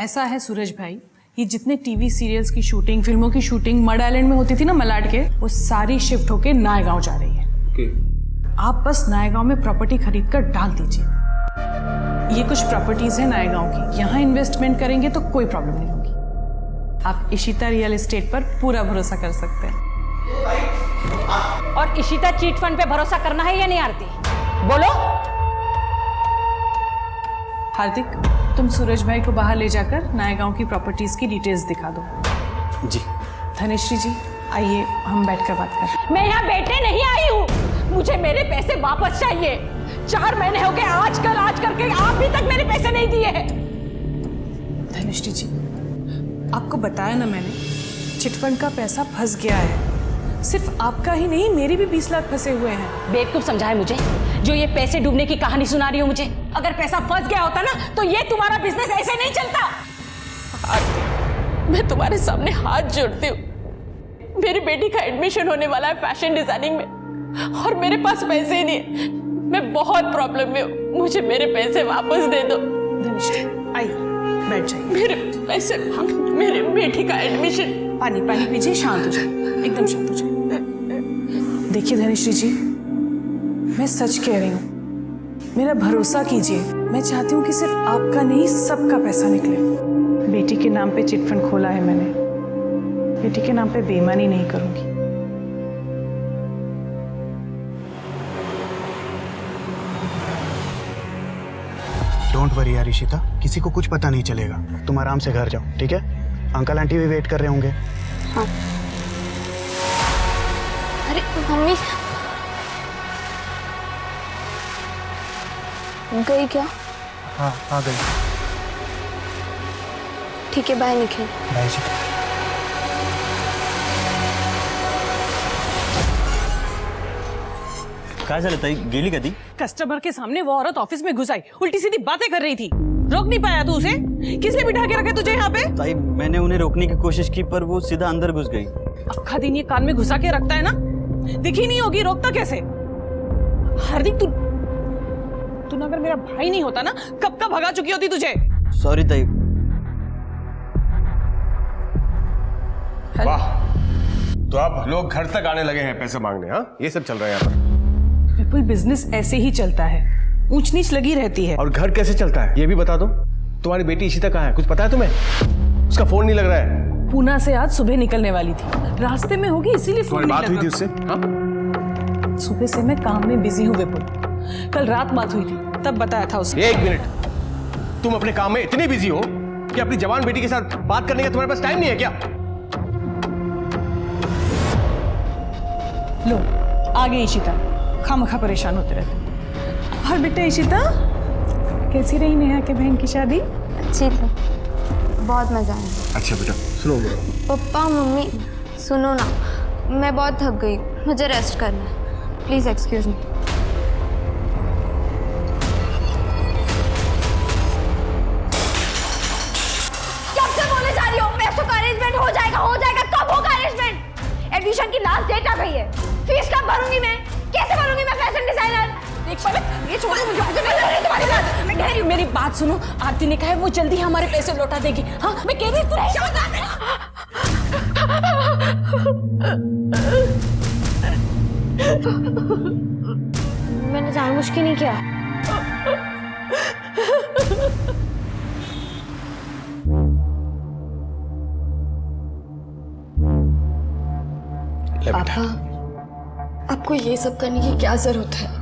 ऐसा है सूरज भाई, ये जितने टीवी सीरियल्स की शूटिंग, फिल्मों की शूटिंग मड आइलैंड में होती थी ना मलाड के, वो सारी शिफ्ट होके नायगांव जा रही है। आप बस नायगांव में प्रॉपर्टी खरीद कर डाल दीजिए। ये कुछ प्रॉपर्टीज है नायगांव की, यहाँ इन्वेस्टमेंट करेंगे तो कोई प्रॉब्लम नहीं होगी। आप इशिता रियल एस्टेट पर पूरा भरोसा कर सकते हैं। और इशिता चीट फंड पे भरोसा करना है या नहीं आरती? बोलो। हार्दिक, तुम सूरज भाई को बाहर ले जाकर नायगांव की प्रॉपर्टीज की डिटेल्स दिखा दो। जी। धनेश्री जी आइए, हम बैठकर बात करें। मैं यहाँ बैठने नहीं आई हूँ, मुझे मेरे पैसे वापस चाहिए। 4 महीने हो गए आज करके आप भी तक मेरे पैसे नहीं दिए हैं। धनेश्री जी, आपको बताया ना मैंने, चिटफंड का पैसा फंस गया है। सिर्फ आपका ही नहीं, मेरे भी 20 लाख फंसे हुए हैं। बेवकूफ समझा है मुझे, जो ये पैसे डूबने की कहानी सुना रही हो मुझे। अगर पैसा फंस गया होता ना तो ये तुम्हारा बिजनेस ऐसे नहीं चलता। मैं तुम्हारे सामने हाथ जोड़ती हूँ, मेरी बेटी का एडमिशन होने वाला है फैशन डिजाइनिंग में और मेरे पास पैसे ही नहीं है। मैं बहुत प्रॉब्लम में हूँ, मुझे मेरे पैसे वापस दे दो। धनेश्री आइए, बैठ जाइए। मेरे पैसे, मेरी बेटी का एडमिशन। पानी पीजिए, शांत हो जाइए, एकदम शांत हो जाइए। देखिए धनेश्री जी, मैं सच कह रही हूँ, मेरा भरोसा कीजिए। मैं चाहती हूँ कि सिर्फ आपका नहीं, सबका पैसा निकले। बेटी के नाम पे चिटफंड खोला है मैंने, बेटी के नाम पे बेईमानी नहीं करूंगी। डोंट वरी यार इशिता, किसी को कुछ पता नहीं चलेगा। तुम आराम से घर जाओ, ठीक है? अंकल आंटी भी वेट कर रहे होंगे। हाँ। अरे मम्मी गई क्या? हाँ आ गई। ठीक है, बाय निखिल। बाय इशिता। काय झालं ताई, गेली कधी? कस्टमर के सामने वो औरत ऑफिस में घुस आई, उल्टी सीधी बातें कर रही थी। रोक नहीं पाया तू उसे? किसने बिठा के रखा तुझे यहाँ पे? ताई मैंने उन्हें रोकने की कोशिश की पर वो सीधा अंदर घुस गई। आखा दिन ये कान में घुसा के रखता है ना, दिखी नहीं होगी, रोकता कैसे? हार्दिक तू अगर मेरा भाई नहीं होता ना, कब का भगा चुकी होती तुझे। सॉरी ताई। वाह, तो अब लोग घर तक आने लगे हैं पैसे मांगने। हाँ, ये सब चल रहा है यहाँ पर। विपुल, बिजनेस ऐसे ही चलता है, ऊंच नीच लगी रहती है। और घर कैसे चलता है ये भी बता दो। तुम्हारी बेटी इशिता कहाँ है, कुछ पता है तुम्हें? उसका फोन नहीं लग रहा है। पूना से आज सुबह निकलने वाली थी, रास्ते में होगी इसीलिए फोन नहीं लगा। बात हुई थी उससे? हाँ? सुबह से मैं काम में बिजी हूँ विपुल, कल रात बात हुई थी, तब बताया था उसे। 1 मिनट, तुम अपने काम में इतनी बिजी हो कि अपनी जवान बेटी के साथ बात करने का तुम्हारे पास टाइम नहीं है क्या? लो आ गई इशिता, खामखा परेशान होते रहते। और बेटा इशिता, कैसी रही नेहा के बहन की शादी? अच्छी थी, बहुत मजा आया। अच्छा बेटा सुनो मेरा। पप्पा मम्मी सुनो ना, मैं बहुत थक गई, मुझे रेस्ट करना है, प्लीज एक्सक्यूज मी। कब से बोले जा रही हो पैसों का अरेंजमेंट हो जाएगा, कब होगा अरेंजमेंट? एडमिशन की लास्ट डेट आ गई है, फीस कब भरूंगी मैं? कैसे भरूंगी मैं फैशन डिजाइनर? ये छोड़ो मुझे, तुम्हारी बात। मैं कह रही हूँ, मेरी बात सुनो। आरती ने कहा है वो जल्दी हमारे पैसे लौटा देगी। हाँ मैं कह रही मैंने जानबूझ के नहीं किया। पापा, आपको ये सब करने की क्या जरूरत है?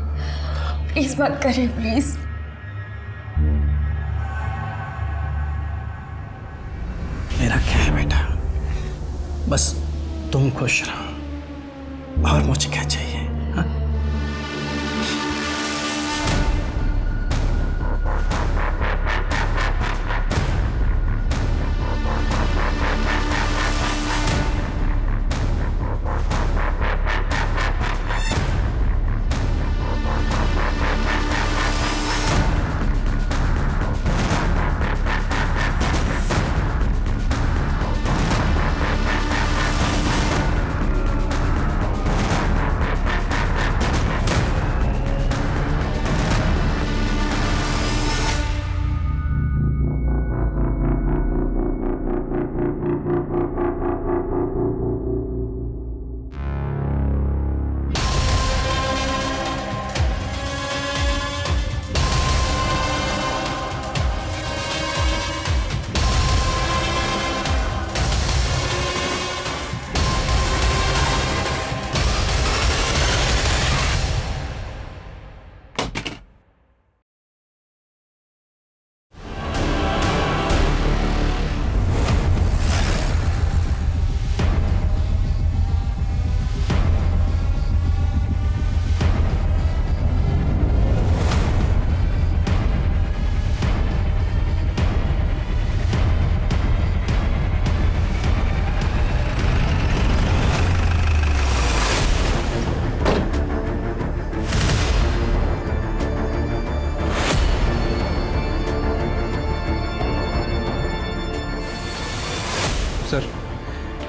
प्लीज मत करिए, प्लीज। मेरा क्या है बेटा, बस तुम खुश रहो, और मुझे क्या चाहिए? हाँ?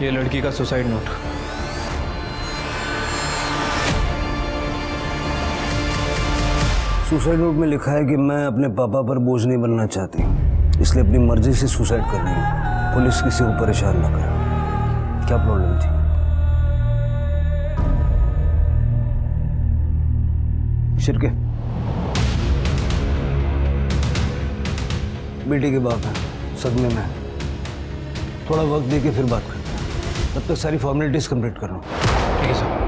ये लड़की का सुसाइड नोट। सुसाइड नोट में लिखा है कि मैं अपने पापा पर बोझ नहीं बनना चाहती, इसलिए अपनी मर्जी से सुसाइड कर रही हूँ। पुलिस किसी को परेशान ना करे। क्या प्रॉब्लम थी? शिरके बेटी के बाप है, सदमे में है। थोड़ा वक्त दे के फिर बात करते हैं। तब तक सारी फॉर्मेलिटीज कंप्लीट कर लो। ठीक है सर।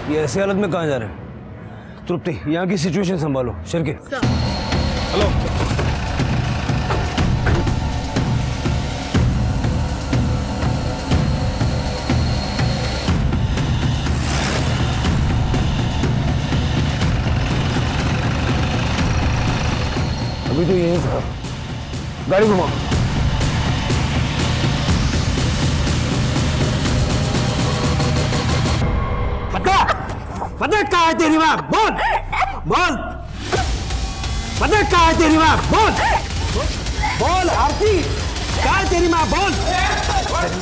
ये ऐसी हालत में कहाँ जा रहे हैं? तृप्ति, यहाँ की सिचुएशन संभालो। शिरके हेलो। अभी तो यही था। गाड़ी घुमाओ। पता कहाँ है तेरी माँ? बोल बोल। पता कहाँ है तेरी माँ? बोल बोल। आरती, कहाँ है तेरी माँ? बोल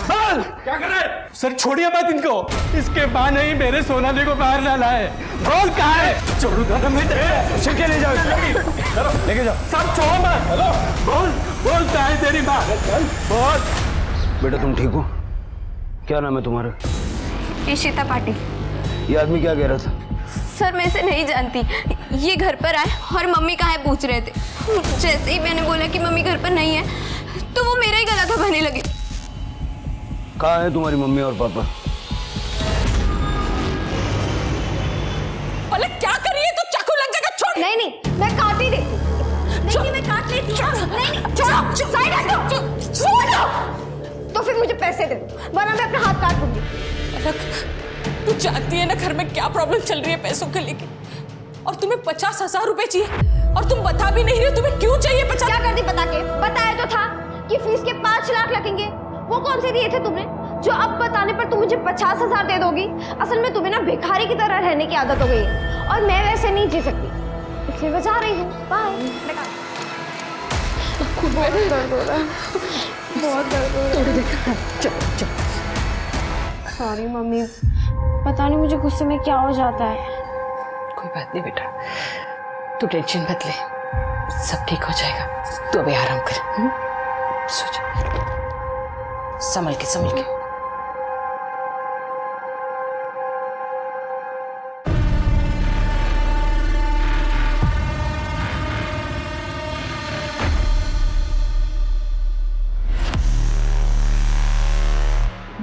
बोल। क्या कर रहे हैं? सर छोड़िए मत इनको। इसके बहाने ही मेरे सोनाली को बाहर ना लाए। बोल कहाँ है? छोड़ूंगा ना मैं। शिरके ले जाओ, लेके जाओ। सब छोड़ो मत। हेलो बोल बोल, कहाँ है तेरी माँ? बोल। बेटा तुम ठीक हो? क्या नाम है तुम्हारा? इशिता पाटिल। ये आदमी क्या कह रहा था? सर मैं इसे नहीं जानती। ये घर पर आए और मम्मी कहाँ है पूछ रहे थे। जैसे ही मैंने बोला कि मम्मी घर पर नहीं है तो वो मेरा ही गला दबाने लगे। कहाँ है तुम्हारी मम्मी और पापा? पलक क्या कर रही है? तो चाकू लग जाएगा। छोड़। नहीं नहीं, मैं काट ही देती हूँ। नहीं मैं काट लेती हूँ। नहीं छोड़ो, साइड हटो। छोड़ दो। तो फिर मुझे पैसे दे दो, वरना मैं अपना हाथ काट दूंगी। पलक, तू जानती है ना घर में क्या प्रॉब्लम चल रही है पैसों के लेके, और तुम्हें 50,000 रुपए चाहिए और तुम बता भी नहीं रहे हो तुम्हें क्यों चाहिए 50। क्या करती बता के? बताया तो था कि फीस के 5 लाख लगेंगे। वो कौन से दिए थे तुमने जो अब बताने पर तुम मुझे 50,000 दे दोगी? असल में तुम्हें ना भिखारी की तरह रहने की आदत हो गई है और मैं वैसे नहीं जी सकती, इसलिए मैं जा रही हूँ। बाय। बहुत दर्द हो रहा है, बहुत दर्द हो रहा है। चलो सॉरी मम्मी, पता नहीं मुझे गुस्से में क्या हो जाता है। कोई बात नहीं बेटा, तू टेंशन मत ले, सब ठीक हो जाएगा। तू अभी आराम कर। सो जा, संभल के संभल के।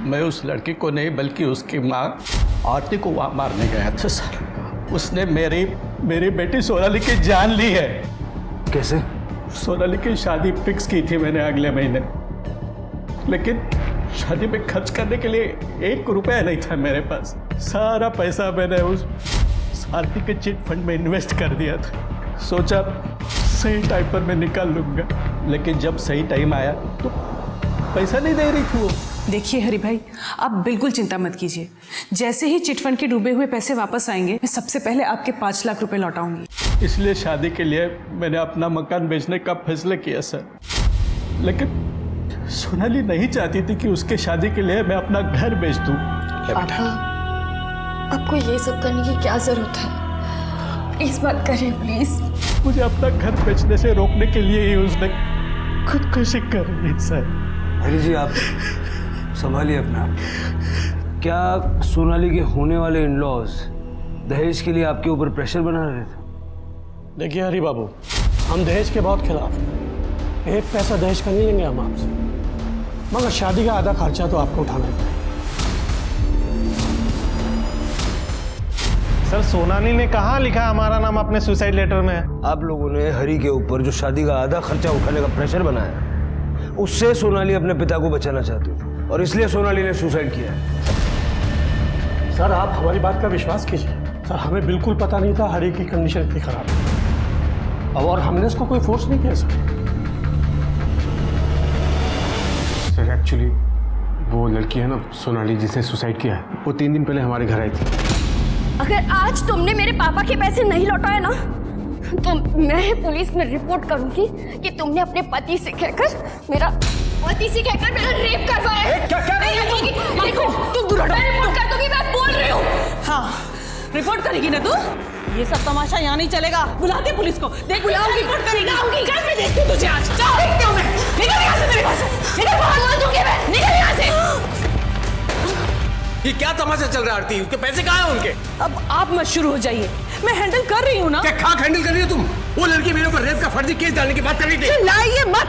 मैं उस लड़की को नहीं बल्कि उसकी माँ आरती को वहाँ मारने गया था सर। उसने मेरी बेटी सोनाली की जान ली है। कैसे? सोनाली की शादी फिक्स की थी मैंने अगले महीने, लेकिन शादी में खर्च करने के लिए 1 रुपया नहीं था मेरे पास। सारा पैसा मैंने उस आरती के चिट फंड में इन्वेस्ट कर दिया था। सोचा सही टाइम पर मैं निकाल लूँगा, लेकिन जब सही टाइम आया तो पैसा नहीं दे रही थी वो। देखिए हरि भाई, आप बिल्कुल चिंता मत कीजिए। जैसे ही चिटफंड के डूबे हुए पैसे वापस आएंगे, मैं सबसे पहले आपके 5 लाख रुपए लौटाऊंगी। इसलिए शादी के लिए मैंने अपना मकान बेचने का फैसला किया सर, लेकिन सोनाली नहीं चाहती थी कि उसके शादी के लिए मैं अपना घर बेच दूं। पापा, आपको ये सब करने की क्या जरूरत है? प्लीज मत करें, प्लीज। मुझे अपना घर बेचने से रोकने के लिए ही उसने खुदकुशी कर ली सर। हरी जी आप संभालिए अपना। क्या सोनाली के होने वाले इन-लॉज दहेज के लिए आपके ऊपर प्रेशर बना रहे थे? देखिए हरी बाबू, हम दहेज के बहुत खिलाफ हैं। 1 पैसा दहेज का नहीं लेंगे हम आपसे, मगर शादी का आधा खर्चा तो आपको उठाना है। सर सोनाली ने कहाँ लिखा हमारा नाम अपने सुसाइड लेटर में? आप लोगों ने हरी के ऊपर जो शादी का आधा खर्चा उठाने का प्रेशर बनाया, उससे सोनाली अपने पिता को बचाना चाहती थी और इसलिए सोनाली ने सुसाइड किया है। सर आप हमारी बात का विश्वास कीजिए, सर हमें बिल्कुल पता नहीं था हरी की कंडीशन इतनी खराब है। अब और हमने इसको कोई फोर्स नहीं किया सर एक्चुअली वो लड़की है ना सोनाली जिसने सुसाइड किया है, वो 3 दिन पहले हमारे घर आई थी। अगर आज तुमने मेरे पापा के पैसे नहीं लौटाए ना तो मैं पुलिस में रिपोर्ट करूंगी कि तुमने अपने पति से कहकर मेरा रेप करवाया है। क्या देखो तुम मैं रिपोर्ट कर दूंगी, मैं बोल रही हूँ। हाँ रिपोर्ट करेगी ना तू? ये सब तमाशा यहाँ नहीं चलेगा, बुलाते पुलिस को। देख बुलाऊंगी, रिपोर्ट करेगी। कल मैं देखती हूँ तुझे आज। चल देखती हूँ मैं। निकल यहाँ से मेरे पास से। निकल बाहर बोल दूंगी मैं। निकल यहाँ से। ये क्या तमाशा चल रहा है आरती? उसके पैसे कहाँ हैं उनके? अब आप मत शुरू हो जाइए, मैं हैंडल कर रही हूँ ना। क्या खाक हैंडल कर रही हो तुम? वो लड़की मेरे ऊपर रेप का फर्जी केस डालने की बात कर रही थी। चिल्लाइए मत।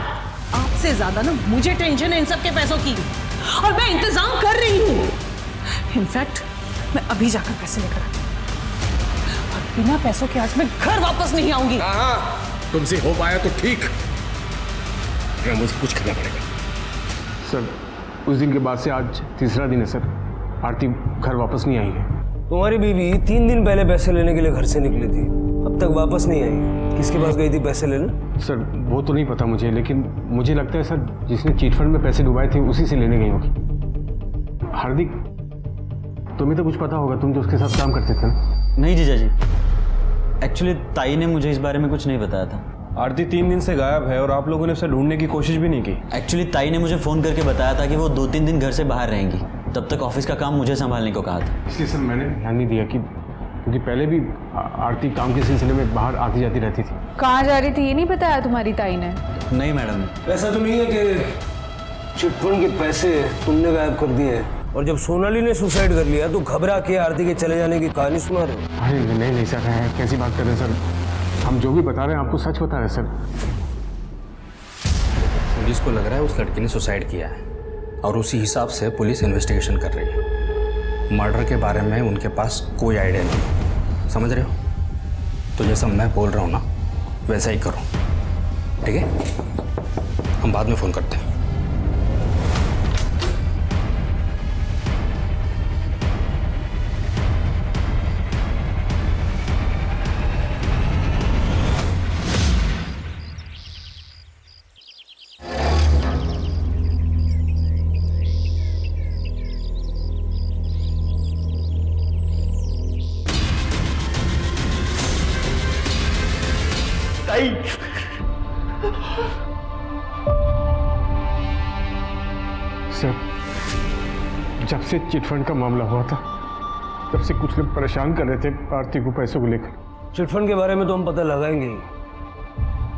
आपसे ज्यादा ना मुझे टेंशन है इन सब के पैसों की, और मैं इंतजाम कर रही हूँ। इनफैक्ट मैं अभी जाकर पैसे लेकर आती हूँ, और बिना पैसों के आज मैं घर वापस नहीं आऊंगी। हाँ, तुमसे हो पाया तो ठीक, मुझे कुछ करना पड़ेगा। सर उस दिन के बाद से आज तीसरा दिन है सर, आरती घर वापस नहीं आई है। तुम्हारी बीवी 3 दिन पहले पैसे लेने के लिए घर से निकली थी, अब तक वापस नहीं आई। किसके पास गई थी पैसे लेने? सर वो तो नहीं पता मुझे, लेकिन मुझे लगता है सर जिसने चीट फंड में पैसे डुबाए थे उसी से लेने गई होगी। हार्दिक तुम्हें तो कुछ पता होगा, तुम तो उसके साथ काम करते थे ना? नहीं जीजा जी, एक्चुअली ताई ने मुझे इस बारे में कुछ नहीं बताया था। आरती 3 दिन से गायब है और आप लोगों ने उसे ढूंढने की कोशिश भी नहीं की। एक्चुअली ताई ने मुझे फ़ोन करके बताया था कि वो 2-3 दिन घर से बाहर रहेंगी, तब तक ऑफिस का काम मुझे संभालने को कहा था। इसलिए सर मैंने ध्यान नहीं दिया कि क्योंकि पहले भी आरती काम के सिलसिले में बाहर आती जाती रहती थी। कहाँ जा रही थी ये नहीं बताया तुम्हारी ताई ने? नहीं मैडम। ऐसा तो नहीं है कि चिटफंड के पैसे तुमने गायब कर दिए और जब सोनाली ने सुसाइड कर लिया तो घबरा के आरती के चले जाने की कहानी सुना रहे हो? अरे नहीं सर, कैसी बात कर रहे हैं सर? हम जो भी बता रहे हैं आपको सच बता रहे हैं सर। पुलिस को लग रहा है उस लड़की ने सुसाइड किया है और उसी हिसाब से पुलिस इन्वेस्टिगेशन कर रही है। मर्डर के बारे में उनके पास कोई आइडिया नहीं, समझ रहे हो? तो जैसा मैं बोल रहा हूँ ना वैसा ही करो, ठीक है? हम बाद में फ़ोन करते हैं। सर जब से चिटफंड का मामला हुआ था तब से कुछ लोग परेशान कर रहे थे आरती को पैसों को लेकर। चिटफंड के बारे में तो हम पता लगाएंगे ही।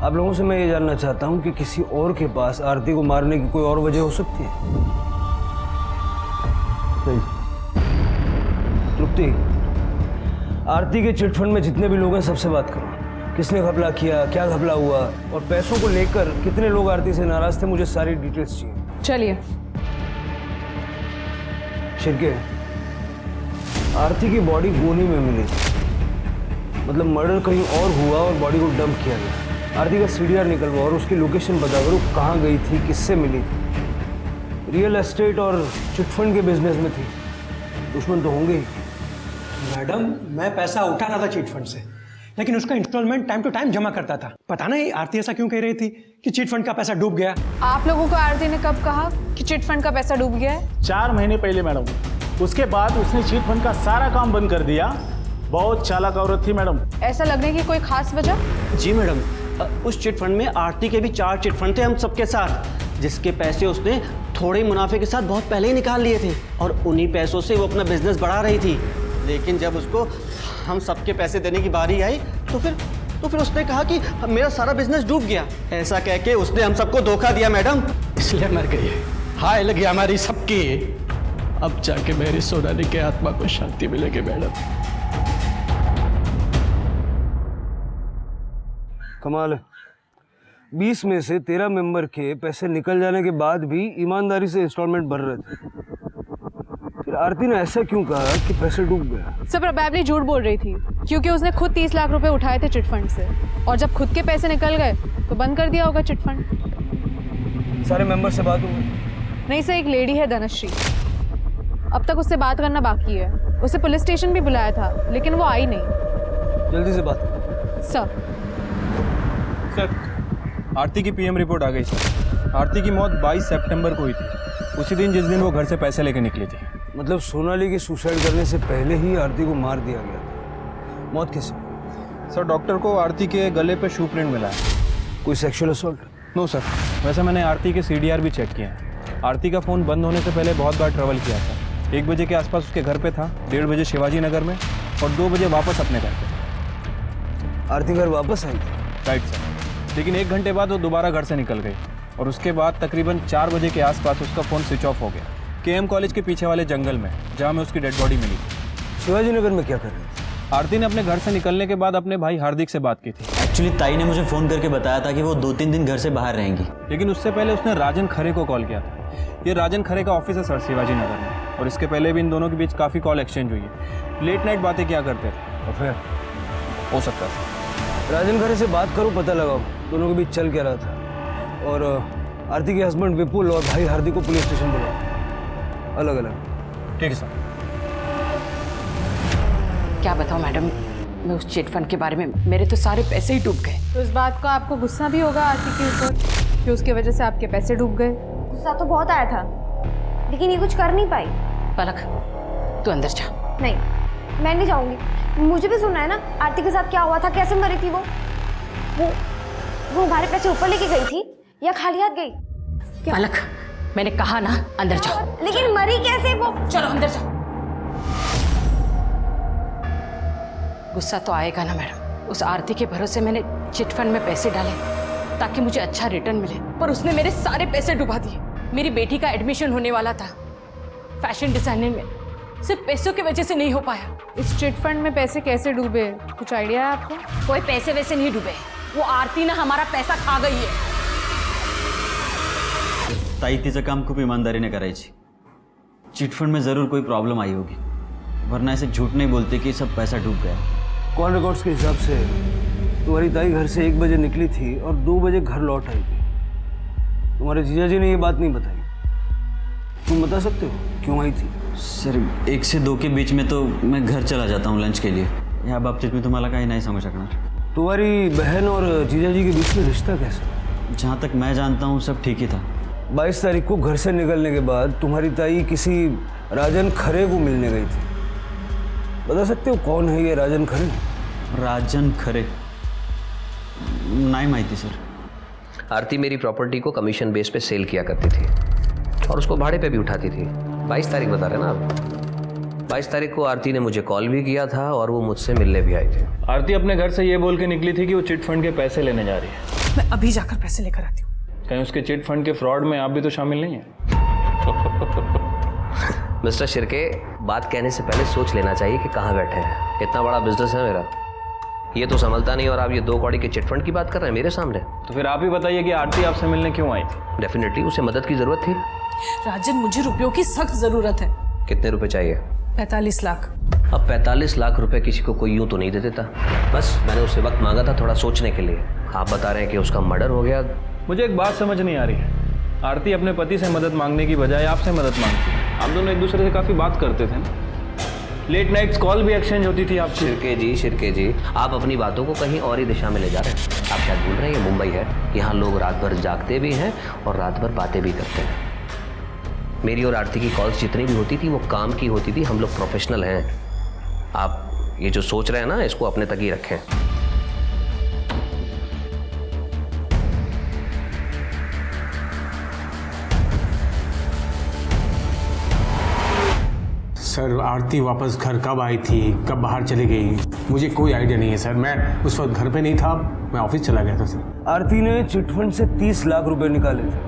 आप लोगों से मैं ये जानना चाहता हूँ कि किसी और के पास आरती को मारने की कोई और वजह हो सकती है? तृप्ति, आरती के चिटफंड में जितने भी लोग हैं सबसे बात करो। किसने घपला किया, क्या घपला हुआ और पैसों को लेकर कितने लोग आरती से नाराज थे, मुझे सारी डिटेल्स चाहिए। चलिए। शिरके, आरती की बॉडी गोनी में मिली, मतलब मर्डर कहीं और हुआ और बॉडी को डंप किया गया। आरती का सीडीआर निकलवा और उसकी लोकेशन बता करो, कहाँ गई थी, किससे मिली थी। रियल एस्टेट और चिटफंड के बिजनेस में थी, दुश्मन तो होंगे ही। मैडम मैं पैसा उठाना था चिटफंड से, लेकिन उसका इंस्टॉलमेंट टाइम टू टाइम जमा करता था। पता नहीं आरती ऐसा क्यों कह रही थी कि चिटफंड का पैसा डूब गया। आप लोगों को आरती ने कब कहा कि चिटफंड का पैसा डूब गया है? 4 महीने पहले मैडम। उसके बाद उसने चिटफंड का सारा काम बंद कर दिया। बहुत चालाक औरत थी मैडम। ऐसा लगने की कोई खास वजह? जी मैडम, उस चिटफंड में आरती के भी 4 चिटफंड थे हम सबके साथ, जिसके पैसे उसने थोड़े मुनाफे के साथ बहुत पहले ही निकाल लिए थे और उन्हीं पैसों से वो अपना बिजनेस बढ़ा रही थी। लेकिन जब उसको हम सबके पैसे देने की बारी आई तो फिर उसने कहा कि मेरा सारा बिजनेस डूब गया। ऐसा कह के उसने हम सबको धोखा दिया मैडम, इसलिए मर गई है। हाय लगी हमारी सबकी। अब जाके मेरी सोनाली के आत्मा को शांति मिलेगी मैडम। कमाल है, 20 में से 13 मेंबर के पैसे निकल जाने के बाद भी ईमानदारी से इंस्टॉलमेंट भर रहे थे। फिर आरती ने ऐसा क्यों कहा कि पैसे डूब गए? सब प्रोबेबली झूठ बोल रही थी, क्योंकि उसने खुद 30 लाख रुपए उठाए थे चिटफंड से, और जब खुद के पैसे निकल गए तो बंद कर दिया होगा चिटफंड। सारे मेंबर से बात हुई? नहीं सर, एक लेडी है धनश्री, अब तक उससे बात करना बाकी है। उसे पुलिस स्टेशन भी बुलाया था लेकिन वो आई नहीं। जल्दी से बात। सर आरती की पीएम रिपोर्ट आ गई सर। आरती की मौत 22 सितंबर को हुई थी, उसी दिन जिस दिन वो घर से पैसे लेके निकली थी। मतलब सोनाली की सुसाइड करने से पहले ही आरती को मार दिया गया था। मौत कैसे? सर डॉक्टर को आरती के गले पे शू प्रिंट मिला है। कोई सेक्सुअल असॉल्ट? नो सर, वैसे मैंने आरती के CDR भी चेक किया है। आरती का फ़ोन बंद होने से पहले बहुत बार ट्रैवल किया था। 1 बजे के आसपास उसके घर पे था, 1:30 बजे शिवाजी नगर में और 2 बजे वापस अपने घर पे। आरती घर वापस आई? राइट सर, लेकिन 1 घंटे बाद वो दोबारा घर से निकल गई और उसके बाद तकरीबन 4 बजे के आसपास उसका फ़ोन स्विच ऑफ हो गया KM कॉलेज के पीछे वाले जंगल में, जहाँ में उसकी डेड बॉडी मिली। शिवाजी नगर में क्या कर रही थी? आरती ने अपने घर से निकलने के बाद अपने भाई हार्दिक से बात की थी। एक्चुअली ताई ने मुझे फ़ोन करके बताया था कि वो 2-3 दिन घर से बाहर रहेंगी, लेकिन उससे पहले उसने राजन खरे को कॉल किया था। ये राजन खरे का ऑफिस है सर शिवाजी नगर में, और इसके पहले भी इन दोनों के बीच काफ़ी कॉल एक्सचेंज हुई है। लेट नाइट बातें क्या करते थे। और फिर? हो सकता है राजन खरे से बात करो, पता लगाओ दोनों के बीच चल क्या रहा था। और आरती के हस्बैंड विपुल और भाई हार्दिक को पुलिस स्टेशन बुलाओ, अलग अलग। ठीक है सर। क्या बताऊं मैडम, मैं उस चिट फंड के बारे में, मेरे तो सारे पैसे ही डूब गए। तो इस बात का आपको गुस्सा भी होगा आरती के ऊपर कि उसकी वजह से आपके पैसे डूब गए? गुस्सा तो बहुत आया था, लेकिन ये कुछ कर नहीं पाई। पलक, तू अंदर जा। नहीं, मैं नहीं जाऊंगी। मुझे भी सुनना है ना आरती के साथ क्या हुआ था, कैसे मरी थी वो हमारे पैसे ऊपर लेके गई थी या खाली हाथ गई? पलक, मैंने कहा ना अंदर जाओ। लेकिन मरी कैसे वो? चलो अंदर जाओ। गुस्सा तो आएगा ना मैडम, उस आरती के भरोसे मैंने चिट फंड में पैसे डाले ताकि मुझे अच्छा रिटर्न मिले, पर उसने मेरे सारे पैसे डुबा दिए। मेरी बेटी का एडमिशन होने वाला था फैशन डिजाइनिंग में, सिर्फ पैसों की वजह से नहीं हो पाया। इस चिट फंड में पैसे कैसे डूबे, कुछ आइडिया है आपको? कोई पैसे वैसे नहीं डूबे, वो आरती ना हमारा पैसा खा गई है। ताई तिचं काम खूप ईमानदारीने करायची। चिटफंड में ज़रूर कोई प्रॉब्लम आई होगी, वरना ऐसे झूठ नहीं बोलते कि सब पैसा डूब गया। कॉल रिकॉर्ड्स के हिसाब से तुम्हारी ताई घर से 1 बजे निकली थी और 2 बजे घर लौट आई थी। तुम्हारे जीजा जी ने ये बात नहीं बताई, तुम बता सकते हो क्यों आई थी? सर 1 से 2 के बीच में तो मैं घर चला जाता हूँ लंच के लिए, या बाबतीत मी तुम्हाला काही नाही सांगू शकणार। तुम्हारी बहन और जीजा जी के बीच में रिश्ता कैसा? जहाँ तक मैं जानता हूँ सब ठीक ही था। 22 तारीख को घर से निकलने के बाद तुम्हारी ताई किसी राजन खरे को मिलने गई थी। बता सकते हो कौन है ये राजन खरे? राजन खरे नहीं माहिती सर। आरती मेरी प्रॉपर्टी को कमीशन बेस पे सेल किया करती थी और उसको भाड़े पे भी उठाती थी। 22 तारीख बता रहे ना आप? 22 तारीख को आरती ने मुझे कॉल भी किया था और वो मुझसे मिलने भी आई थी। आरती अपने घर से ये बोल के निकली थी कि वो चिट फंड के पैसे लेने जा रही है। मैं अभी जाकर पैसे लेकर आती हूँ। कहीं उसके चिट फंड के फ्रॉड में आप भी तो शामिल नहीं हैं? मिस्टर शिर्के, बात कहने से पहले सोच लेना चाहिए कि कहाँ बैठे हैं। इतना बड़ा बिजनेस है मेरा, ये तो संभलता नहीं और आप ये 2 कौड़ी के चिट फंड की बात कर रहे हैं मेरे सामने। तो फिर आप ही बताइए कि आरती आपसे मिलने क्यों आई थी? डेफिनेटली उसे मदद की जरूरत थी। राजन, मुझे रुपयों की सख्त जरूरत है। कितने रुपए चाहिए? 45 लाख। अब 45 लाख रुपए किसी को कोई यूं तो नहीं दे देता। बस मैंने उससे वक्त मांगा था थोड़ा सोचने के लिए। आप बता रहे हैं कि उसका मर्डर हो गया। मुझे एक बात समझ नहीं आ रही है, आरती अपने पति से मदद मांगने की बजाय आपसे मदद मांगती है। आप दोनों एक दूसरे से काफ़ी बात करते थे ना, लेट नाइट्स कॉल भी एक्सचेंज होती थी आपसे। शिर्के जी, आप अपनी बातों को कहीं और ही दिशा में ले जा रहे हैं। आप शायद भूल रहे हैं ये मुंबई है, यहाँ लोग रात भर जागते भी हैं और रात भर बातें भी करते हैं। मेरी और आरती की कॉल्स जितनी भी होती थी वो काम की होती थी। हम लोग प्रोफेशनल हैं। आप ये जो सोच रहे हैं ना, इसको अपने तक ही रखें। सर आरती वापस घर कब आई थी, कब बाहर चली गई, मुझे कोई आइडिया नहीं है सर। मैं उस वक्त घर पे नहीं था, मैं ऑफिस चला गया था सर। आरती ने चिटफंड से 30 लाख रुपए निकाले थे।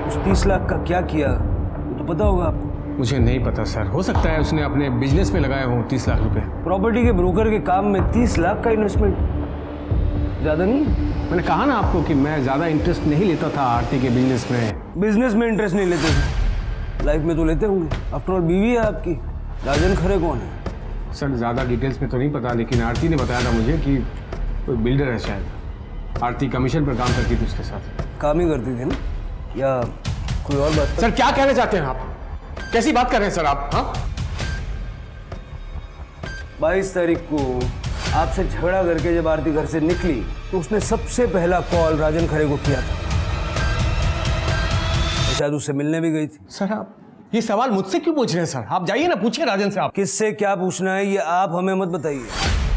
उस 30 लाख का क्या किया वो तो पता होगा आपको? मुझे नहीं पता सर, हो सकता है उसने अपने बिजनेस में लगाए हों 30 लाख रुपए। प्रॉपर्टी के ब्रोकर के काम में 30 लाख का इन्वेस्टमेंट ज़्यादा नहीं? मैंने कहा ना आपको कि मैं ज़्यादा इंटरेस्ट नहीं लेता था आरती के बिजनेस में। बिजनेस में इंटरेस्ट नहीं लेते थे, लाइफ में तो लेते होंगे। आफ्टर ऑल बीवी है आपकी। राजन खरे कौन है? सर ज़्यादा डिटेल्स में तो नहीं पता, लेकिन आरती ने बताया था मुझे कि कोई बिल्डर है शायद। आरती कमीशन पर काम करती थी उसके साथ। काम ही करती थी ना, या कोई और बात? सर क्या कहना चाहते हैं आप? कैसी बात कर रहे हैं सर आप? हाँ 22 तारीख को आपसे झगड़ा करके जब आरती घर से निकली तो उसने सबसे पहला कॉल राजन खरे को किया था। शायद उससे मिलने भी गई थी। सर आप ये सवाल मुझसे क्यों पूछ रहे हैं सर? आप जाइए ना, पूछिए राजन से। आप किससे क्या पूछना है ये आप हमें मत बताइए।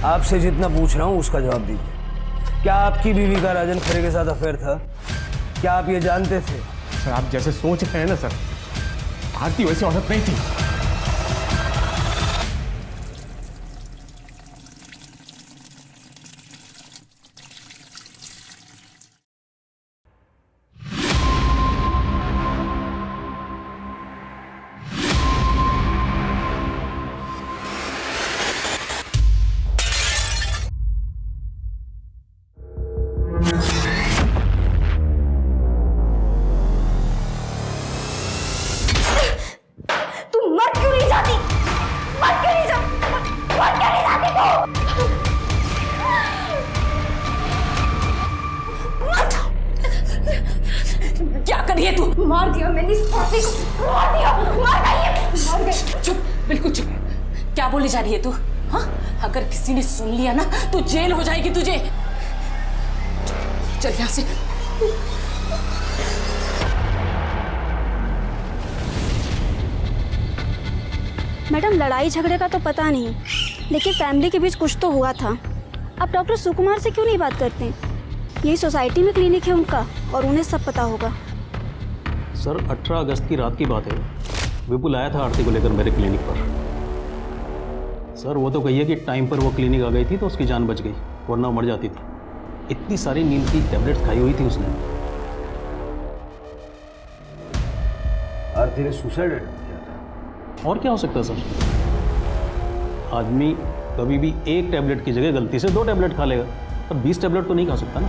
आपसे जितना पूछ रहा हूँ उसका जवाब दीजिए। क्या आपकी बीवी का राजन खरे के साथ अफेयर था? क्या आप ये जानते थे? सर आप जैसे सोच रहे हैं ना सर, आरती वैसी औरत नहीं थी। मार दिया मैंने इस पापी को, मार दिया, मार गई। चुप, बिल्कुल चुप। क्या बोली जा रही है तू? हाँ, अगर किसी ने सुन लिया ना तो जेल हो जाएगी तुझे। चल यहाँ से। मैडम लड़ाई झगड़े का तो पता नहीं, लेकिन फैमिली के बीच कुछ तो हुआ था। आप डॉक्टर सुकुमार से क्यों नहीं बात करते? यही सोसाइटी में क्लिनिक है उनका और उन्हें सब पता होगा। सर 18 अगस्त की रात की बात है, विपुल आया था आरती को लेकर मेरे क्लिनिक पर। सर वो तो कहिए कि टाइम पर वो क्लिनिक आ गई थी तो उसकी जान बच गई, वरना मर जाती थी। इतनी सारी नींद की टैबलेट्स खाई हुई थी उसने। आरती ने सुसाइड किया था। और क्या हो सकता है सर? आदमी कभी भी एक टैबलेट की जगह गलती से 2 टैबलेट खा लेगा, पर 20 टैबलेट तो नहीं खा सकता ना।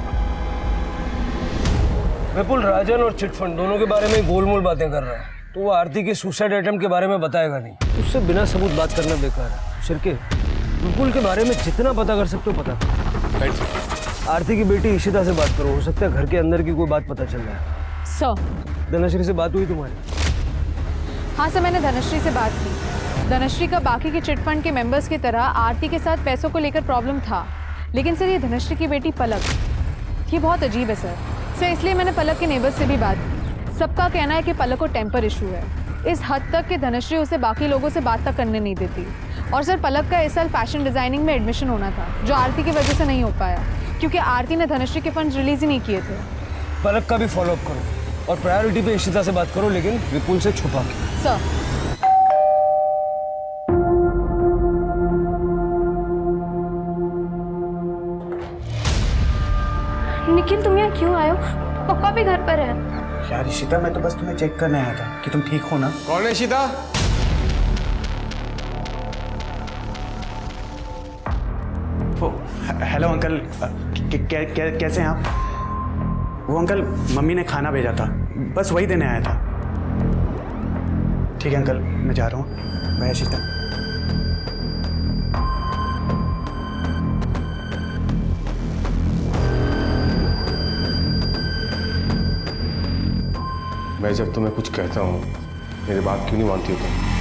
विपुल राजन और चिटफंड दोनों के बारे में गोलमोल बातें कर रहा है, तो वो आरती के सुसाइड अटेम्प्ट के बारे में बताएगा नहीं। उससे बिना सबूत बात करना बेकार है। शिरके, विपुल के बारे में जितना पता कर सकते हो पता करो। आरती की बेटी इशिता से बात करो, हो सकता है घर के अंदर की कोई बात पता चल जाए। सर धनश्री से बात हुई तुम्हारी? हाँ सर, मैंने धनश्री से बात की। धनश्री का बाकी के चिटफंड के मेंबर्स की तरह आरती के साथ पैसों को लेकर प्रॉब्लम था, लेकिन सर ये धनश्री की बेटी पलक, ये बहुत अजीब है सर। इसलिए मैंने पलक के नेबर्स से भी बात की। सबका कहना है कि पलक को टेम्पर इशू है, इस हद तक कि धनश्री उसे बाकी लोगों से बात तक करने नहीं देती। और सर पलक का इस साल फैशन डिजाइनिंग में एडमिशन होना था, जो आरती की वजह से नहीं हो पाया, क्योंकि आरती ने धनश्री के फंड्स रिलीज ही नहीं किए थे। पलक का भी फॉलोअप करो और प्रायोरिटी पे इशिता से बात करो, लेकिन विपुल से छुपा के। सर निखिल तुम यहाँ क्यों आए हो? पापा भी घर पर है। यार इशिता, मैं तो बस तुम्हें चेक करने आया था कि तुम ठीक हो ना। कौन है इशिता? हेलो अंकल, कैसे हैं आप? वो अंकल मम्मी ने खाना भेजा था, बस वही देने आया था। ठीक है अंकल, मैं जा रहा हूँ। बाय इशिता। मैं जब तुम्हें कुछ कहता हूँ मेरी बात क्यों नहीं मानती हो तुम?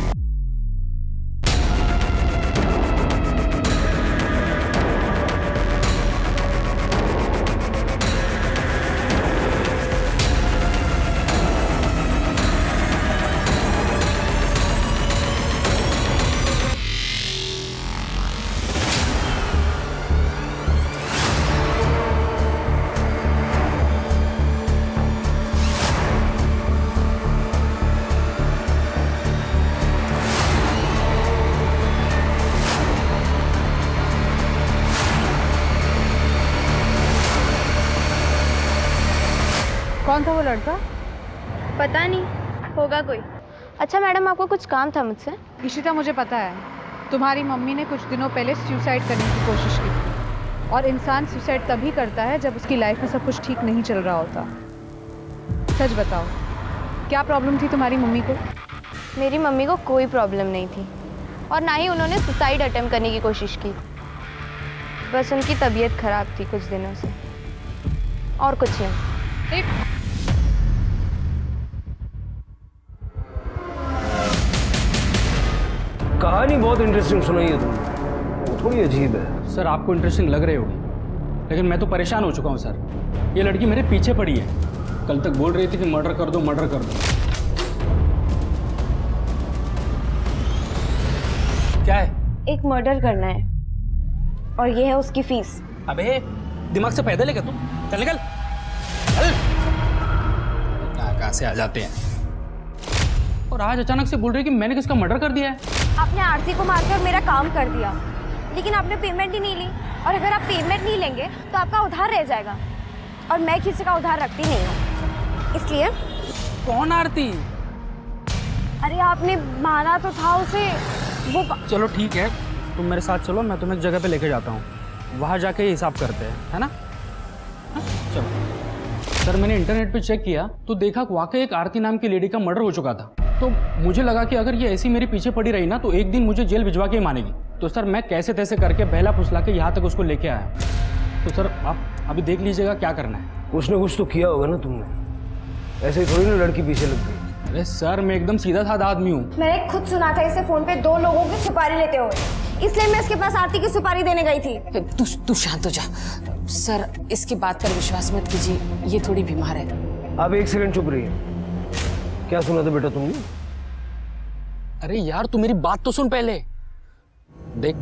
कौन था वो लड़का? पता नहीं, होगा कोई। अच्छा मैडम, आपको कुछ काम था मुझसे? इशिता, मुझे पता है तुम्हारी मम्मी ने कुछ दिनों पहले सुसाइड करने की कोशिश की थी, और इंसान सुसाइड तभी करता है जब उसकी लाइफ में सब कुछ ठीक नहीं चल रहा होता। सच बताओ, क्या प्रॉब्लम थी तुम्हारी मम्मी को? मेरी मम्मी को कोई प्रॉब्लम नहीं थी, और ना ही उन्होंने सुसाइड अटेम्प्ट करने की कोशिश की। बस उनकी तबीयत खराब थी कुछ दिनों से, और कुछ नहीं। कहानी बहुत इंटरेस्टिंग सुनाई है तुमने। थोड़ी अजीब है। सर आपको इंटरेस्टिंग लग रही होगी, लेकिन मैं तो परेशान हो चुका हूँ सर। ये लड़की मेरे पीछे पड़ी है, कल तक बोल रही थी कि मर्डर कर दो मर्डर कर दो। क्या है? एक मर्डर करना है और ये है उसकी फीस। अबे दिमाग से पैदल है क्या तू? चल निकल। कहाँ से आ जाते हैं और आज अचानक से बोल रही कि मैंने किसका मर्डर कर दिया है। आपने आरती को मारकर मेरा काम कर दिया, लेकिन आपने पेमेंट ही नहीं ली, और अगर आप पेमेंट नहीं लेंगे तो आपका उधार रह जाएगा, और मैं किसी का उधार रखती नहीं हूँ, इसलिए। कौन आरती? अरे आपने मारा तो था उसे, वो चलो ठीक है, तुम मेरे साथ चलो, मैं तुम्हें एक जगह पे लेके जाता हूँ, वहाँ जाके हिसाब करते हैं, है ना? हाँ? चलो। सर मैंने इंटरनेट पे चेक किया तो देखा वाकई एक आरती नाम की लेडी का मर्डर हो चुका था। तो मुझे लगा कि अगर ये ऐसी मेरे पीछे पड़ी रही ना तो एक दिन मुझे जेल भिजवा के ही मानेगी। तो सर मैं कैसे तैसे करके बहला फुसला के यहाँ तक उसको लेके आया। तो सर आप अभी देख लीजिएगा क्या करना है। कुछ ना कुछ तो किया होगा ना तुमने, ऐसे ही थोड़ी ना लड़की पीछे लग गई। अरे सर मैं एकदम सीधा साधा आदमी हूँ। मैंने खुद सुना था इसे फोन पे 2 लोगों की सुपारी लेते हुए, इसलिए मैं इसके पास आरती की सुपारी देने गई थी। तू शांत हो जा सर, इसकी बात पर विश्वास मत कीजिए, ये थोड़ी बीमार है। आप एक सेकंड चुप रहिए। क्या सुना था बेटा तुमने? अरे यार तू मेरी बात तो सुन पहले। देख,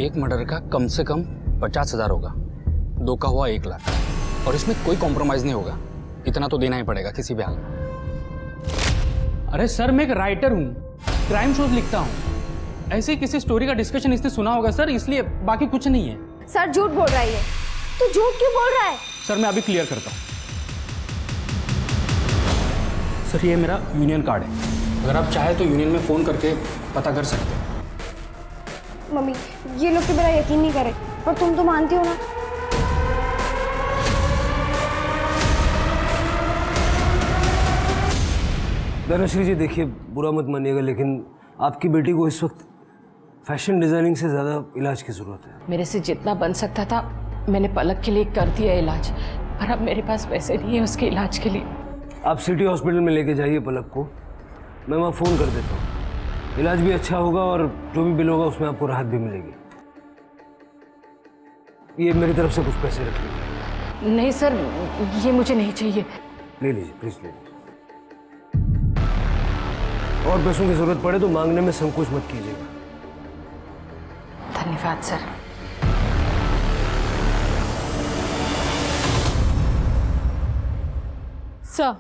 एक मर्डर का कम से कम 50,000 होगा, 2 का हुआ 1 लाख, और इसमें कोई कॉम्प्रोमाइज नहीं होगा, इतना तो देना ही पड़ेगा किसी भी हाल में। अरे सर मैं एक राइटर हूँ, क्राइम शोज लिखता हूँ, ऐसे ही किसी स्टोरी का डिस्कशन इसने सुना होगा सर, इसलिए, बाकी कुछ नहीं है। सर झूठ बोल रहा है, तू झूठ क्यों बोल रहा है? सर मैं अभी क्लियर करता हूँ। सर ये मेरा यूनियन कार्ड है, अगर आप चाहे तो यूनियन में फ़ोन करके पता कर सकते हैं। मम्मी ये लोग तो मेरा यकीन नहीं करे, पर तुम तो मानती हो ना। धनश्री जी देखिए, बुरा मत मानिएगा, लेकिन आपकी बेटी को इस वक्त फैशन डिजाइनिंग से ज़्यादा इलाज की ज़रूरत है। मेरे से जितना बन सकता था मैंने पलक के लिए कर दिया इलाज, पर अब मेरे पास पैसे नहीं है उसके इलाज के लिए। आप सिटी हॉस्पिटल में लेके जाइए पलक को, मैं वहाँ फ़ोन कर देता हूँ, इलाज भी अच्छा होगा और जो भी बिल होगा उसमें आपको राहत भी मिलेगी। ये मेरी तरफ से कुछ पैसे रख लीजिए। नहीं सर, ये मुझे नहीं चाहिए। ले लीजिए प्लीज़, ले लीजिए। और पैसों की ज़रूरत पड़े तो मांगने में संकोच मत कीजिएगा। धन्यवाद सर। सर,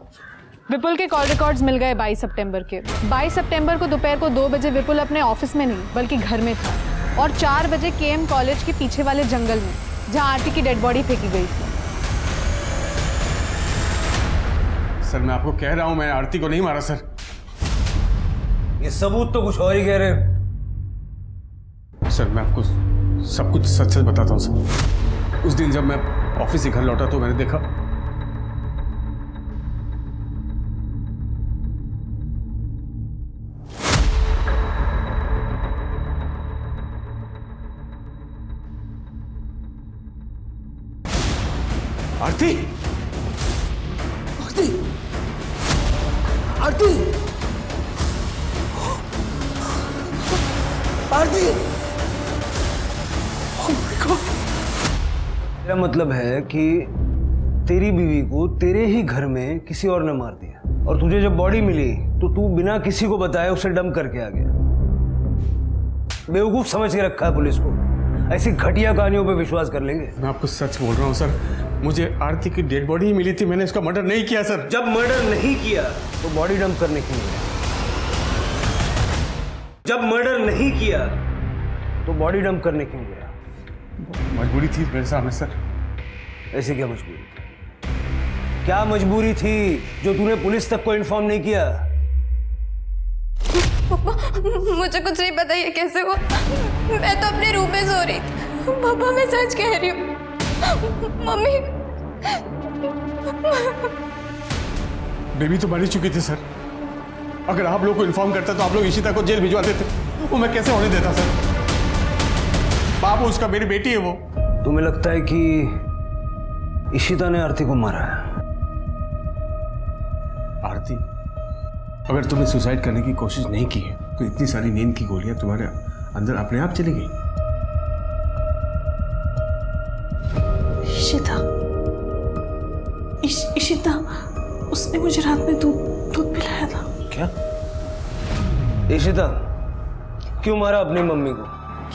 विपुल के कॉल रिकॉर्ड्स मिल गए 22 सितंबर के। 22 सितंबर को दोपहर को 2 बजे विपुल अपने ऑफिस में नहीं बल्कि घर में था, और 4 बजे केएम कॉलेज के पीछे वाले जंगल में जहां आरती की डेड बॉडी फेंकी गई थी। सर मैं आपको कह रहा हूं, मैंने आरती को नहीं मारा सर। ये सबूत तो कुछ और ही कह रहे हैं। सर मैं आपको सब कुछ सच सच बताता हूँ सर। उस दिन जब मैं ऑफिस से घर लौटा तो मैंने देखा आरती आरती आरती आरती। मेरा मतलब है कि तेरी बीवी को तेरे ही घर में किसी और ने मार दिया, और तुझे जब बॉडी मिली तो तू बिना किसी को बताए उसे डंप करके आ गया। बेवकूफ समझ के रखा है पुलिस को, ऐसी घटिया कहानियों पे विश्वास कर लेंगे। मैं आपको सच बोल रहा हूँ सर, मुझे आरती की डेड बॉडी ही मिली थी, मैंने इसका मर्डर नहीं किया सर। जब मर्डर नहीं किया तो बॉडी डंप करने क्यों गया? जब मर्डर नहीं किया तो बॉडी डंप करने क्यों गया? मजबूरी थी मेरे सामने सर। ऐसी क्या मजबूरी थी? क्या मजबूरी थी जो तूने पुलिस तक को इन्फॉर्म नहीं किया? मुझे कुछ नहीं पता ये कैसे हुआ, मैं तो अपने रूम में सो रही थी। पापा मैं सच कह रही हूँ। मम्मी बेबी तो मरी चुकी थी सर। अगर आप लोग को इन्फॉर्म करता तो आप लोग इशिता को जेल भिजवा देते, वो मैं कैसे होने देता सर? बाप उसका, मेरी बेटी है वो। तुम्हें लगता है कि इशिता ने आरती को मारा है? आरती, अगर तुमने सुसाइड करने की कोशिश नहीं की है तो इतनी सारी नींद की गोलियां तुम्हारे अंदर अपने आप चली गई। इशिता इशिता उसने मुझे रात में दूध पिलाया था। क्या? इशिता क्यों मारा अपनी मम्मी को?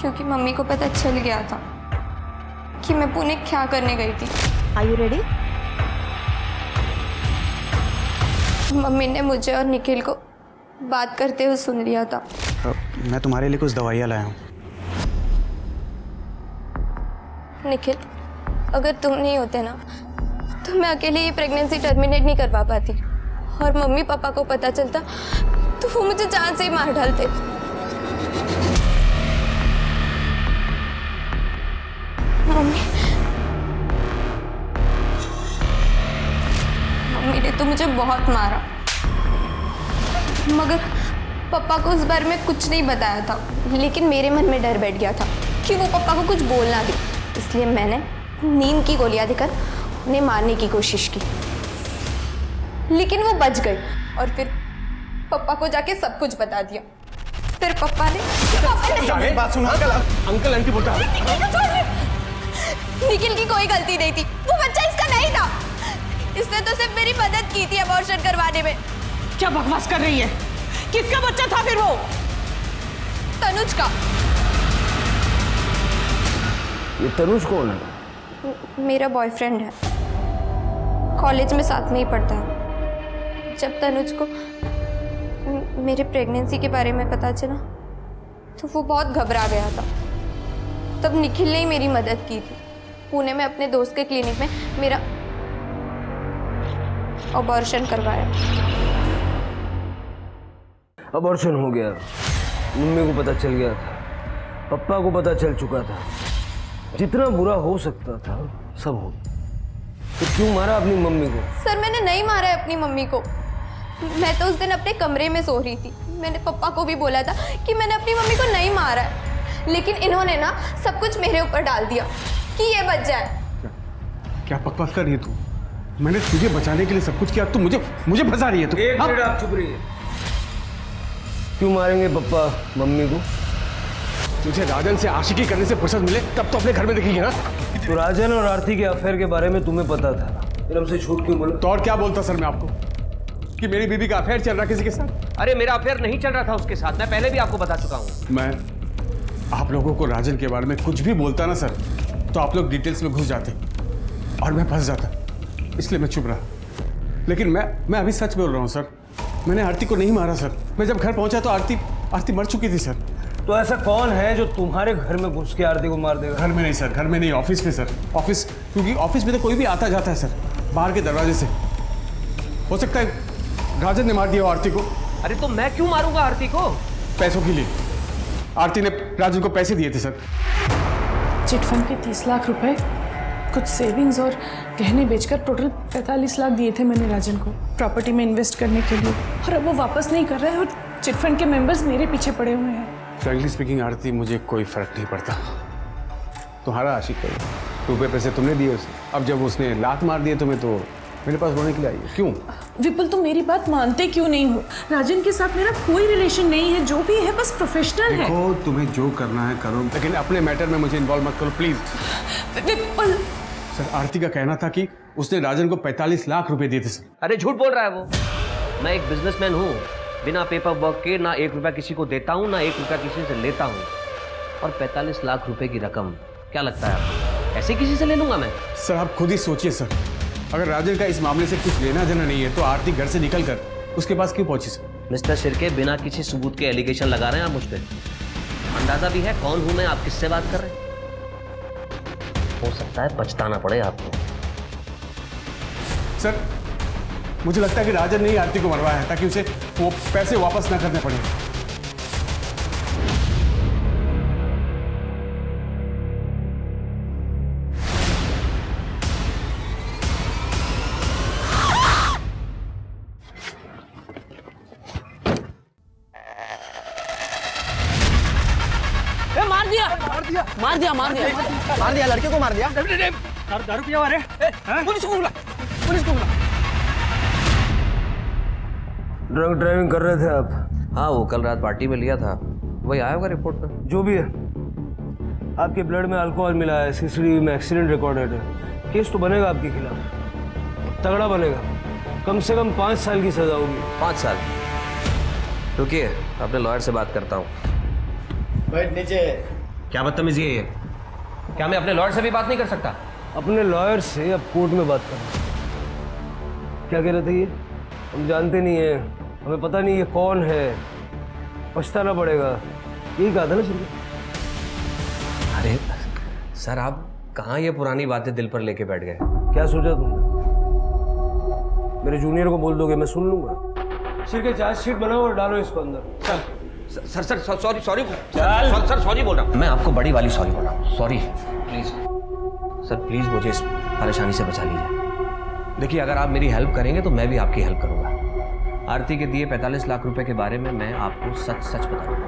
क्योंकि मम्मी को पता चल गया था कि मैं पुणे क्या करने गई थी। Are you ready? मम्मी ने मुझे और निखिल को बात करते हुए सुन लिया था। मैं तुम्हारे लिए कुछ दवाइयाँ लाया हूँ। निखिल, अगर तुम नहीं होते ना तो मैं अकेले ये प्रेगनेंसी टर्मिनेट नहीं करवा पाती, और मम्मी पापा को पता चलता तो वो मुझे जान से ही मार डालते। मम्मी ने तो मुझे बहुत मारा, मगर पापा को उस बारे में कुछ नहीं बताया था। लेकिन मेरे मन में डर बैठ गया था कि वो पापा को कुछ बोल ना दे, इसलिए मैंने नींद की गोलियां देकर उन्हें मारने की कोशिश की, लेकिन वो बच गई। और फिर पापा को जाके सब कुछ बता दिया। फिर पापा ने बात सुनो अंकल आंटी बोलता निखिल की कोई गलती नहीं थी, वो बच्चा इसका नहीं था। इसने तो सिर्फ मेरी मदद की थी अबॉर्शन करवाने में। क्या बकवास कर रही है? किसका बच्चा था फिर वो? तनुज का। ये तनुज कौन है? मेरा बॉयफ्रेंड है, कॉलेज में साथ में ही पढ़ता है। जब तनुज को मेरे प्रेगनेंसी के बारे में पता चला तो वो बहुत घबरा गया था। तब निखिल ने ही मेरी मदद की थी। पुणे में अपने दोस्त के क्लिनिक में मेरा अबॉर्शन करवाया। अबॉर्शन हो गया, मम्मी को पता चल गया था, पापा को पता चल चुका था, जितना बुरा हो सकता था सब हो। तो क्यों मारा अपनी मम्मी को? सर, मैंने नहीं मारा है अपनी मम्मी को। मैं तो उस दिन अपने कमरे में सो रही थी। मैंने पापा को भी बोला था कि मैंने अपनी मम्मी को नहीं मारा है, लेकिन इन्होंने ना सब कुछ मेरे ऊपर डाल दिया कि ये बच जाए। क्या बकवास कर रही है तू? मैंने तुझे बचाने के लिए सब कुछ किया, तू मुझे फंसा रही है तू। एक मिनट आप चुप रहिए। क्यों मारेंगे पापा मम्मी को? तुझे राजन से आशिकी करने से फुर्सत मिले तब तो अपने घर में देखेगी ना। तो राजन और आरती के अफेयर के बारे में तुम्हें पता था, फिर हमसे झूठ क्यों बोला? तो और क्या बोलता सर मैं आपको कि मेरी बीबी का अफेयर चल रहा किसी के साथ? अरे मेरा अफेयर नहीं चल रहा था उसके साथ, मैं पहले भी आपको बता चुका हूँ। मैं आप लोगों को राजन के बारे में कुछ भी बोलता ना सर, तो आप लोग डिटेल्स में घुस जाते और मैं फंस जाता, इसलिए मैं चुप रहा। लेकिन मैं अभी सच बोल रहा हूँ सर, मैंने आरती को नहीं मारा सर। मैं जब घर पहुंचा तो आरती मर चुकी थी सर। तो ऐसा कौन है जो तुम्हारे घर में घुस के आरती को मार देगा? घर में नहीं सर, घर में नहीं, ऑफिस में सर। ऑफिस, क्योंकि ऑफिस में तो कोई भी आता जाता है सर, बाहर के दरवाजे से। हो सकता है राजन ने मार दिया आरती को। अरे तो मैं क्यों मारूंगा आरती को? पैसों के लिए। आरती ने राजन को पैसे दिए थे सर। चिटफंड के 30 लाख रुपए, कुछ सेविंग्स और गहने बेचकर टोटल 45 लाख दिए थे मैंने राजन को प्रॉपर्टी में इन्वेस्ट करने के लिए, और अब वो वापस नहीं कर रहा है और चिटफंड के मेंबर्स मेरे पीछे पड़े हुए हैं। फ्रैंकली स्पीकिंग आरती, मुझे कोई फर्क नहीं पड़ता। तुम्हारा आशिक है, रुपए पैसे तुमने दिए उसे, अब जब उसने लात मार दिए तुम्हें तो मेरे पास रोने के लिए आई है। क्यों? विपुल, तुम मेरी बात मानते क्यों नहीं हो? राजन के साथ मेरा कोई रिलेशन नहीं है, जो भी है बस प्रोफेशनल है। देखो, तुम्हें जो करना है करो, लेकिन अपने मैटर में मुझे इन्वॉल्व मत करो प्लीज। विपुल सर, आरती का कहना था कि उसने राजन को 45 लाख रुपए दिए थे सर। अरे झूठ बोल रहा है वो। मैं एक बिजनेसमैन हूँ, बिना पेपर वर्क के ना 1 रुपया किसी को देता हूँ, ना 1 रुपया किसी से लेता हूँ। और 45 लाख रुपए की रकम क्या लगता है आपको ऐसे किसी से ले लूंगा मैं? सर आप खुद ही सोचिए सर, अगर राजन का इस मामले से कुछ लेना देना नहीं है तो आरती घर से निकल कर उसके पास क्यों पहुंची सर? मिस्टर शिर्के, बिना किसी सबूत के एलिगेशन लगा रहे हैं आप मुझ पर। अंदाजा भी है कौन हूं मैं, आप किससे बात कर रहे हैं? हो सकता है पछताना पड़े आपको। सर मुझे लगता है कि राजन ने ही आरती को मरवाया है ताकि उसे वो पैसे वापस ना करने पड़े। मार दिया लड़के को, मार दिया। दारू पिया हुआ रे। पुलिस को बुला, पुलिस को बुला। ड्रंक ड्राइविंग कर रहे थे आप? हाँ, वो कल रात पार्टी में लिया था, वही आया होगा रिपोर्ट में। जो भी है, आपके ब्लड में अल्कोहल मिला है, सीसीटीवी में एक्सीडेंट रिकॉर्डेड है। केस तो बनेगा आपके खिलाफ, तगड़ा बनेगा। कम से कम 5 साल की सजा होगी। 5 साल? रुकिए, अपने लॉयर से बात करता हूँ। बैठ नीचे। क्या बदतमीजी है ये? क्या मैं अपने लॉयर से भी बात नहीं कर सकता? अपने लॉयर से अब कोर्ट में बात करना। क्या कह रहे थे ये? हम जानते नहीं है, हमें पता नहीं ये कौन है, पछताना पड़ेगा, यही कहा था ना शुरू? अरे सर, आप कहाँ ये पुरानी बातें दिल पर लेके बैठ गए? क्या सोचा तुमने? मेरे जूनियर को बोल दोगे, मैं सुन लूंगा। सिर्फ चार्जशीट बनाओ और डालो इसको अंदर। चल सर सॉरी सर सॉरी बोल रहा हूँ मैं आपको, बड़ी वाली सॉरी बोल रहा हूँ। सॉरी प्लीज सर, प्लीज मुझे इस परेशानी से बचा लीजिए। देखिए, अगर आप मेरी हेल्प करेंगे तो मैं भी आपकी हेल्प करूंगा। आरती के दिए 45 लाख रुपए के बारे में मैं आपको सच सच बताऊंगा।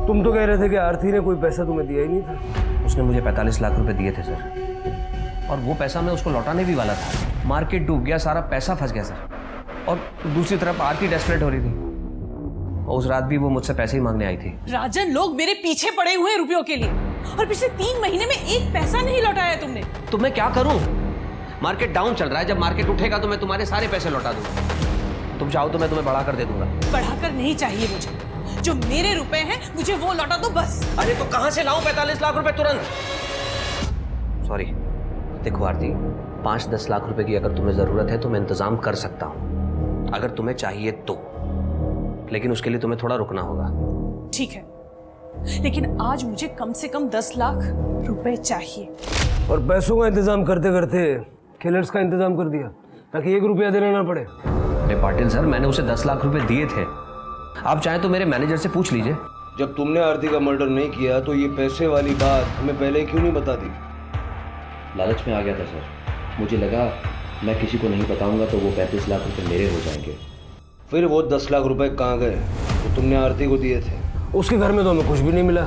तुम तो कह रहे थे कि आरती ने कोई पैसा तुम्हें दिया ही नहीं था। उसने मुझे 45 लाख रुपए दिए थे सर, और वो पैसा मैं उसको लौटाने भी वाला था। मार्केट डूब गया, सारा पैसा फंस गया सर। और दूसरी तरफ आरती डेस्परेट हो रही थी, और उस रात भी वो मुझसे पैसे ही मांगने आई थी। राजन, लोग मेरे पीछे पड़े हुए हैं रुपयों के लिए, और पिछले 3 महीने में एक पैसा नहीं लौटाया तुमने। तो मैं क्या करूं? मार्केट डाउन चल रहा है, जब मार्केट उठेगा तो मैं तुम्हारे सारे पैसे लौटा दूंगा। तुम चाहो तो मैं तुम्हें बढ़ाकर दे दूंगा। बढ़ाकर नहीं चाहिए मुझे, जो मेरे रुपए हैं मुझे वो लौटा दो बस। अरे तो कहां से लाऊं 45 लाख रुपए तुरंत? सॉरी, देखो आरती, 5-10 लाख रुपए की अगर तुम्हें जरूरत है तो मैं इंतजाम कर सकता हूं, अगर तुम्हें चाहिए तो। लेकिन उसके लिए तुम्हें थोड़ा रुकना होगा। ठीक है, लेकिन आज मुझे कम से कम 10 लाख रुपए चाहिए। और पैसों का इंतजाम करते करते किलर्स का इंतजाम कर दिया, ताकि 1 रुपया देना ना पड़े। अरे पाटिल सर, मैंने उसे 10 लाख रुपए दिए थे। आप चाहें तो मेरे मैनेजर से पूछ लीजिए। जब तुमने आरती का मर्डर नहीं किया तो ये पैसे वाली बात हमें पहले क्यों नहीं बता दी? लालच में आ गया था सर, मुझे लगा मैं किसी को नहीं बताऊंगा तो वो 35 लाख रुपए मेरे हो जाएंगे। फिर वो 10 लाख रुपए कहाँ गए तो तुमने आरती को दिए थे? उसके घर में तो हमें कुछ भी नहीं मिला।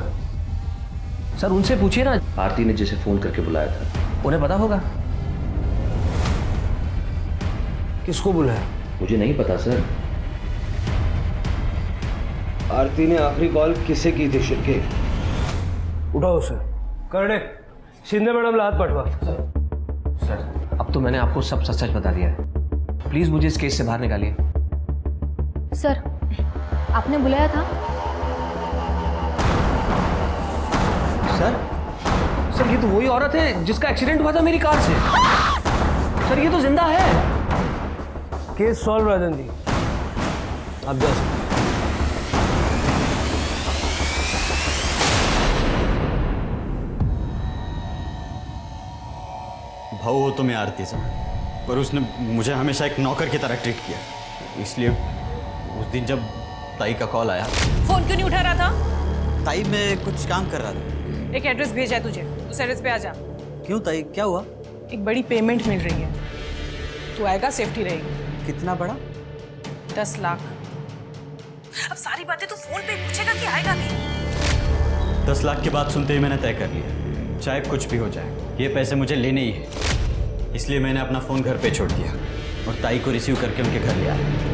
सर उनसे पूछिए ना, आरती ने जिसे फोन करके बुलाया था उन्हें पता होगा। किसको बुलाया? मुझे नहीं पता सर। आरती ने आखिरी कॉल किसे की थी? शिर्के, उठाओ उसे। करने शिंदे मैडम ला हाथ पटवा। सर अब तो मैंने आपको सब सच सच बता दिया है, प्लीज मुझे इस केस से बाहर निकालिए। सर, आपने बुलाया था? सर ये तो वही औरत है जिसका एक्सीडेंट हुआ था मेरी कार से। सर ये तो जिंदा है। केस सॉल्व राजन जी, आप जा सकते। भाव हो तो मैं आरती से, पर उसने मुझे हमेशा एक नौकर की तरह ट्रीट किया। इसलिए उस दिन जब ताई का कॉल आया। फोन क्यों नहीं उठा रहा था? ताई मैं कुछ काम कर रहा था। एक एड्रेस भेजा है तुझे, उस एड्रेस पे आ जा। क्यों ताई, क्या हुआ? एक बड़ी पेमेंट मिल रही है, तू आएगा, सेफ्टी रहेगी। कितना बड़ा? 10 लाख। अब सारी बातें तो फोन पे पूछेगा कि आएगा नहीं। 10 लाख की बात सुनते ही मैंने तय कर लिया, चाहे कुछ भी हो जाए ये पैसे मुझे लेने ही है। इसलिए मैंने अपना फ़ोन घर पे छोड़ दिया और ताई को रिसीव करके उनके घर ले आया।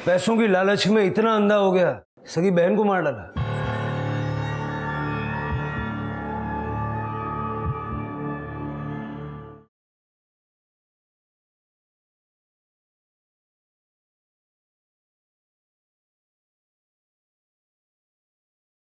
पैसों की लालच में इतना अंधा हो गया, सगी बहन को मार डाला।